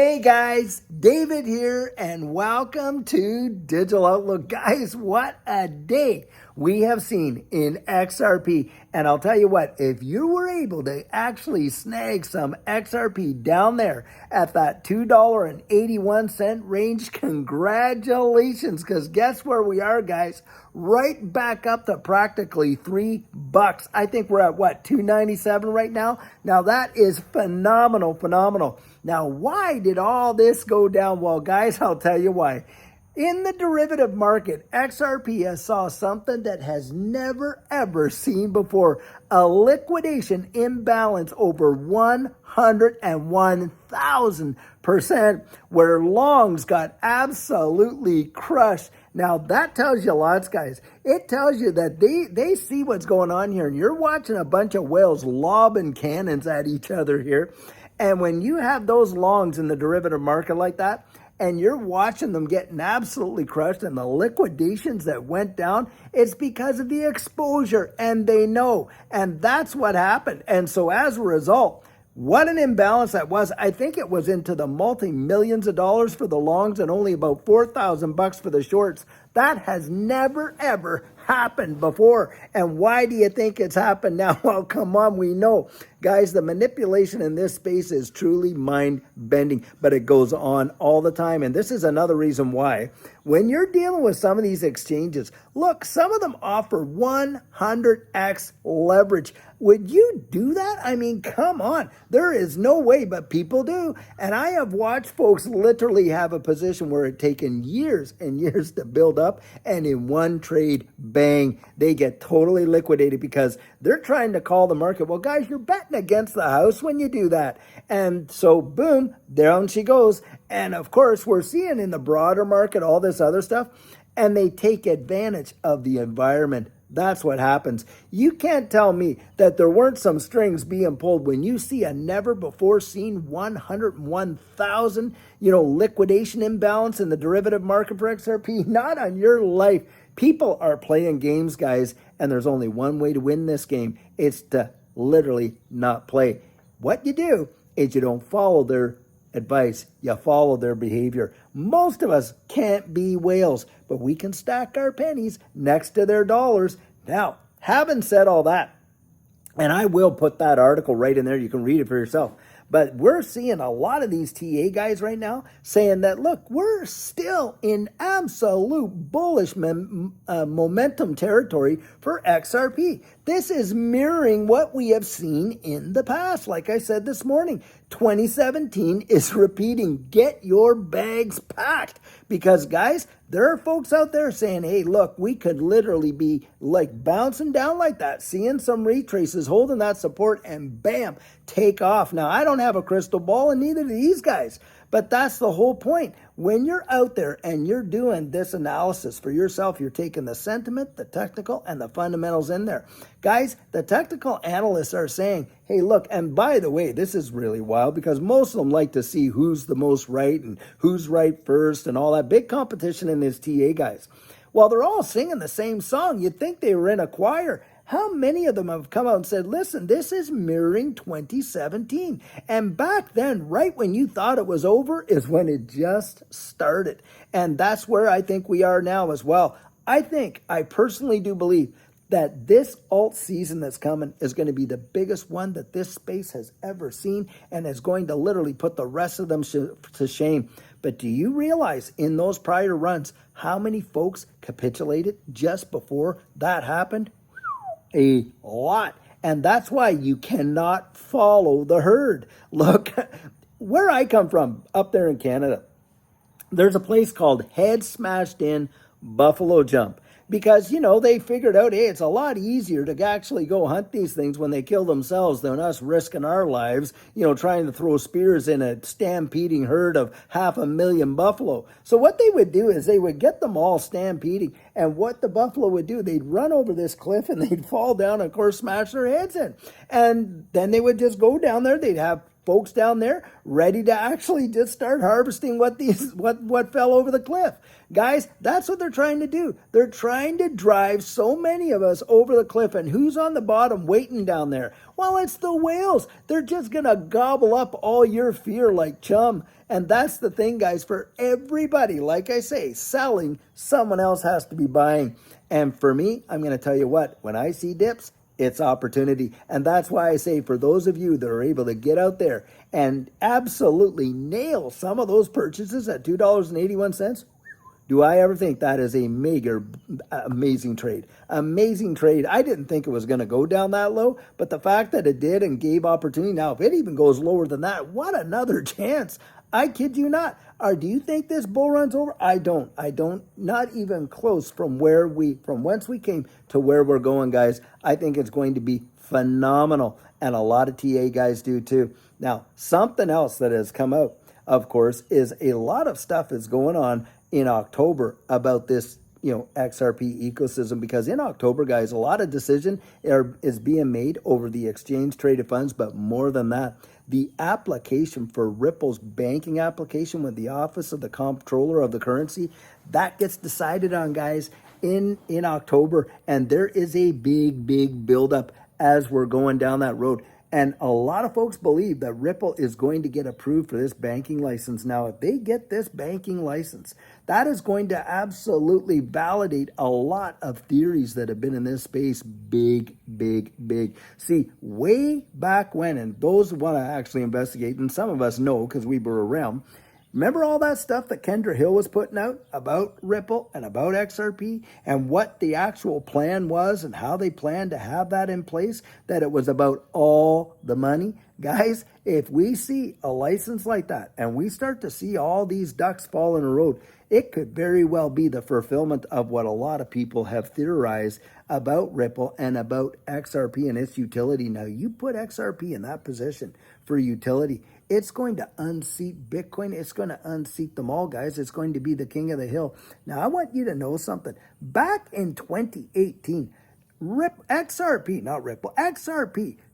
Hey guys, David here and welcome to Digital Outlook. Guys, what a day we have seen in XRP. And I'll tell you what, if you were able to actually snag some XRP down there at that $2.81 range, congratulations, because guess where we are, guys? Right back up to practically $3. I think we're at what, $2.97 right now? Now that is phenomenal. Now, why did all this go down? Well, guys, I'll tell you why. In the derivative market, XRP has saw something that has never ever seen before. A liquidation imbalance over 101,000%, where longs got absolutely crushed. Now, that tells you lots, guys. It tells you that they see what's going on here, and you're watching a bunch of whales lobbing cannons at each other here. And when you have those longs in the derivative market like that, and you're watching them getting absolutely crushed and the liquidations that went down, it's because of the exposure, and they know. And that's what happened. And so as a result, what an imbalance that was. I think it was into the multi-millions of dollars for the longs and only about $4,000 for the shorts. That has never, ever happened before. And why do you think it's happened now? Well, come on, we know. Guys, the manipulation in this space is truly mind-bending, but it goes on all the time. And this is another reason why, when you're dealing with some of these exchanges, look, some of them offer 100x leverage. Would you do that? I mean, come on. There is no way, but people do. And I have watched folks literally have a position where it's taken years and years to build up, and in one trade, bang, they get totally liquidated because they're trying to call the market. Well, guys, you're betting against the house when you do that. And so, boom, down she goes. And of course, we're seeing in the broader market all this other stuff, and they take advantage of the environment. That's what happens. You can't tell me that there weren't some strings being pulled when you see a never before seen 101,000, liquidation imbalance in the derivative market for XRP. Not on your life. People are playing games, guys, and there's only one way to win this game. It's to literally not play. What you do is you don't follow their advice, you follow their behavior. Most of us can't be whales, but we can stack our pennies next to their dollars. Now, having said all that, and I will put that article right in there, you can read it for yourself, but we're seeing a lot of these TA guys right now saying that, look, we're still in absolute bullish momentum territory for XRP. This is mirroring what we have seen in the past. Like I said this morning, 2017 is repeating. Get your bags packed, because guys, there are folks out there saying, hey, look, we could literally be like bouncing down like that, seeing some retraces, holding that support, and bam, take off. Now, I don't have a crystal ball, and neither do these guys, but that's the whole point. When you're out there and you're doing this analysis for yourself, you're taking the sentiment, the technical, and the fundamentals in there. Guys, the technical analysts are saying, hey, look, and by the way, this is really wild because most of them like to see who's the most right and who's right first and all that big competition in this TA, guys. Well, they're all singing the same song. You'd think they were in a choir. How many of them have come out and said, listen, this is mirroring 2017. And back then, right when you thought it was over, is when it just started. And that's where I think we are now as well. I personally do believe that this alt season that's coming is going to be the biggest one that this space has ever seen, and is going to literally put the rest of them to shame. But do you realize in those prior runs how many folks capitulated just before that happened? A lot. And that's why you cannot follow the herd. Look, where I come from, up there in Canada, there's a place called Head Smashed In Buffalo Jump. Because, they figured out, hey, it's a lot easier to actually go hunt these things when they kill themselves than us risking our lives, trying to throw spears in a stampeding herd of 500,000 buffalo. So what they would do is they would get them all stampeding, and what the buffalo would do, they'd run over this cliff and they'd fall down and, of course, smash their heads in. And then they would just go down there. They'd have folks down there ready to actually just start harvesting what fell over the cliff. Guys, that's what they're trying to do. They're trying to drive so many of us over the cliff. And who's on the bottom waiting down there? Well, it's the whales. They're just going to gobble up all your fear like chum. And that's the thing, guys, for everybody, like I say, selling, someone else has to be buying. And for me, I'm going to tell you what, when I see dips, it's opportunity. And that's why I say for those of you that are able to get out there and absolutely nail some of those purchases at $2.81, do I ever think that is a mega amazing trade? Amazing trade. I didn't think it was going to go down that low, but the fact that it did and gave opportunity. Now, if it even goes lower than that, what another chance. I kid you not. Or do you think this bull run's over? I don't. Not even close from whence we came to where we're going, guys. I think it's going to be phenomenal. And a lot of TA guys do too. Now, something else that has come out, of course, is a lot of stuff is going on in October about this, XRP ecosystem, because in October, guys, a lot of decision is being made over the exchange traded funds, but more than that, the application for Ripple's banking application with the Office of the Comptroller of the Currency, that gets decided on, guys, in October, and there is a big buildup as we're going down that road. And a lot of folks believe that Ripple is going to get approved for this banking license. Now, if they get this banking license, that is going to absolutely validate a lot of theories that have been in this space. Big. See, way back when, and those who want to actually investigate, and some of us know because we were around, remember all that stuff that Kendra Hill was putting out about Ripple and about XRP and what the actual plan was and how they planned to have that in place, that it was about all the money? Guys, if we see a license like that and we start to see all these ducks fall in a road, it could very well be the fulfillment of what a lot of people have theorized about Ripple and about XRP and its utility. Now, you put XRP in that position for utility, it's going to unseat Bitcoin. It's going to unseat them all, guys. It's going to be the king of the hill. Now, I want you to know something. Back in 2018, XRP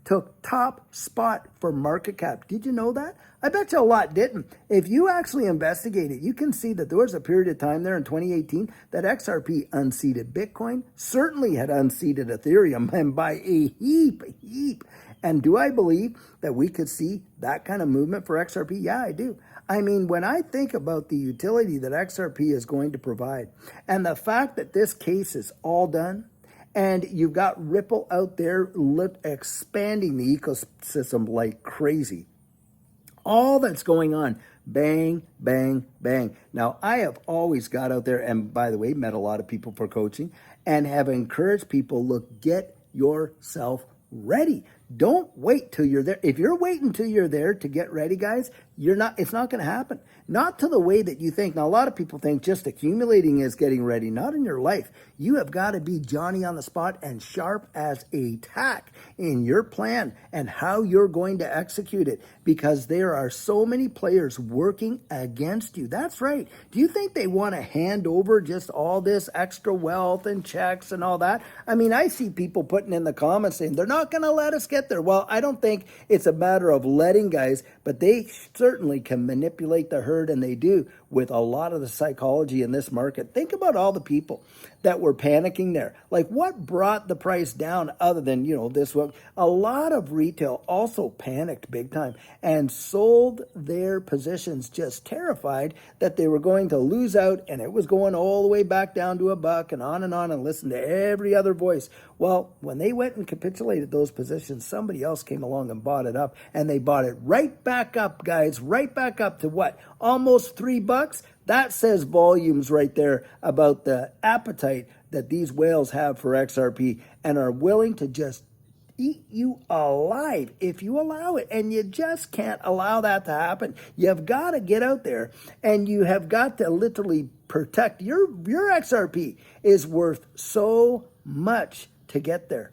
took top spot for market cap. Did you know that? I bet you a lot didn't. If you actually investigate it, you can see that there was a period of time there in 2018 that XRP unseated Bitcoin, certainly had unseated Ethereum, and by a heap. And do I believe that we could see that kind of movement for XRP? Yeah, I do. I mean, when I think about the utility that XRP is going to provide and the fact that this case is all done, and you've got Ripple out there expanding the ecosystem like crazy. All that's going on, bang. Now, I have always got out there, and by the way, met a lot of people for coaching, and have encouraged people, look, get yourself ready. Don't wait till you're there. If you're waiting till you're there to get ready, guys, it's not going to happen. Not to the way that you think. Now, a lot of people think just accumulating is getting ready. Not in your life. You have got to be Johnny on the spot and sharp as a tack in your plan and how you're going to execute it, because there are so many players working against you. That's right. Do you think they want to hand over just all this extra wealth and checks and all that? I mean, I see people putting in the comments saying they're not going to let us get there. Well, I don't think it's a matter of letting, guys, but they certainly can manipulate the herd, and they do with a lot of the psychology in this market. Think about all the people that were panicking there. Like, what brought the price down other than, this one? A lot of retail also panicked big time and sold their positions, just terrified that they were going to lose out, and it was going all the way back down to $1 and listen to every other voice. Well, when they went and capitulated those positions, somebody else came along and bought it up, and they bought it right back up, guys, right back up to what? Almost $3. That says volumes right there about the appetite that these whales have for XRP and are willing to just eat you alive if you allow it. And you just can't allow that to happen. You've got to get out there, and you have got to literally protect your XRP is worth so much to get there.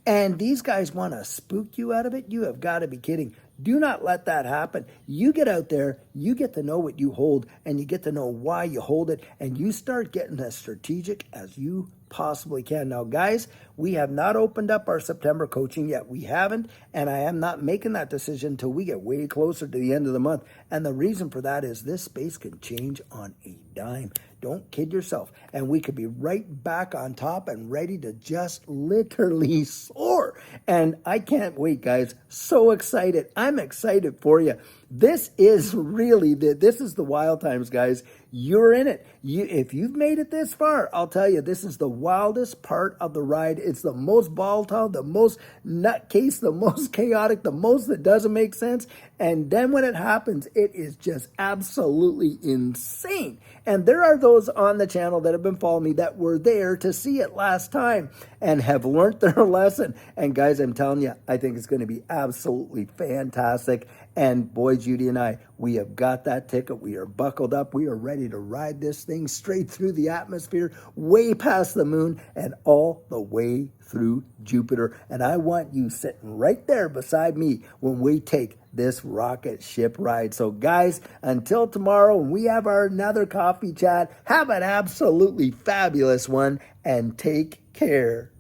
And these guys want to spook you out of it. You have got to be kidding. Do not let that happen. You get out there, you get to know what you hold, and you get to know why you hold it, and you start getting as strategic as you possibly can. Now, guys, we have not opened up our September coaching yet. We haven't, and I am not making that decision until we get way closer to the end of the month. And the reason for that is this space can change on a dime. Don't kid yourself. And we could be right back on top and ready to just literally soar. And I can't wait, guys. So excited. I'm excited for you. This is really this is the wild times, guys. You're in it. If you've made it this far, I'll tell you, this is the wildest part of the ride. It's the most volatile, the most nutcase, the most chaotic, the most that doesn't make sense. And then when it happens, it is just absolutely insane. And there are those on the channel that have been following me that were there to see it last time and have learned their lesson. And guys, I'm telling you, I think it's going to be absolutely fantastic. And boy, Judy and I, we have got that ticket. We are buckled up. We are ready to ride this thing straight through the atmosphere, way past the moon, and all the way through Jupiter. And I want you sitting right there beside me when we take this rocket ship ride. So guys, until tomorrow when we have our another coffee chat, have an absolutely fabulous one and take care.